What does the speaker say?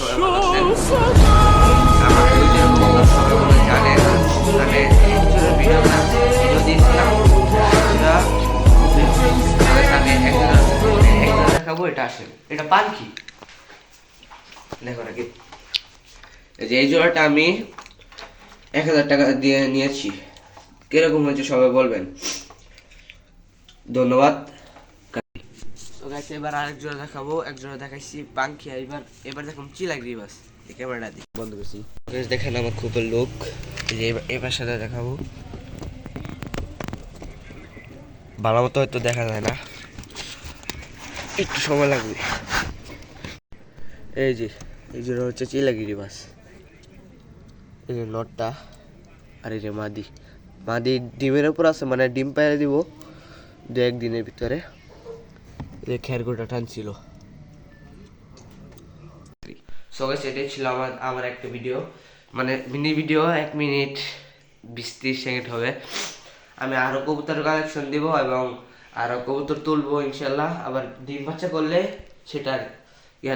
সবাই ভালো আছেন। আমার ভিডিও সবাই মনে জানে আমি একজনের ভিডিও বানাচ্ছি ভিডিও দিয়েছিলাম আমি একজন দেখাবো। এটা আসেন, এটা পাখি দেখো নাকি। এই যে এই জোড়াটা আমি 1000 টাকা দিয়ে নিয়েছি। কিরকম হয়েছে সবাই বলবেন। ধন্যবাদ। তো গাইস এবার আরেক জোড়া দেখাবো। এক জোড়া দেখাইছি পাখি, এবার দেখুন চিলা গ্রিবাস। এই ক্যামেরাটা দিই বন্ধ করছি। গাইস দেখেন আমার খুবই লুক। এই যে এবার সাথে দেখাবো। ভালো মতো হয়তো দেখা যায় না, একটু সময় লাগবে। এই যে হচ্ছে চিলাগিরি মাছ। এই যে নটটা আর এই যে মাদি ডিমের উপর আছে, মানে ডিম পাইরে দিব 2-1 দিনের ভিতরে। এই যে খেরগোটা টানছিল। সো গাইস এটাই ছিল আমার একটা ভিডিও, মানে মিনি ভিডিও 1 মিনিট 20-30 সেকেন্ড হবে। আমি আরো কবুতর কালেকশন দিব এবং আরো কবুতর তুলবো ইনশাল্লাহ। আবার ডিম বাচ্চা করলে সেটার ইয়া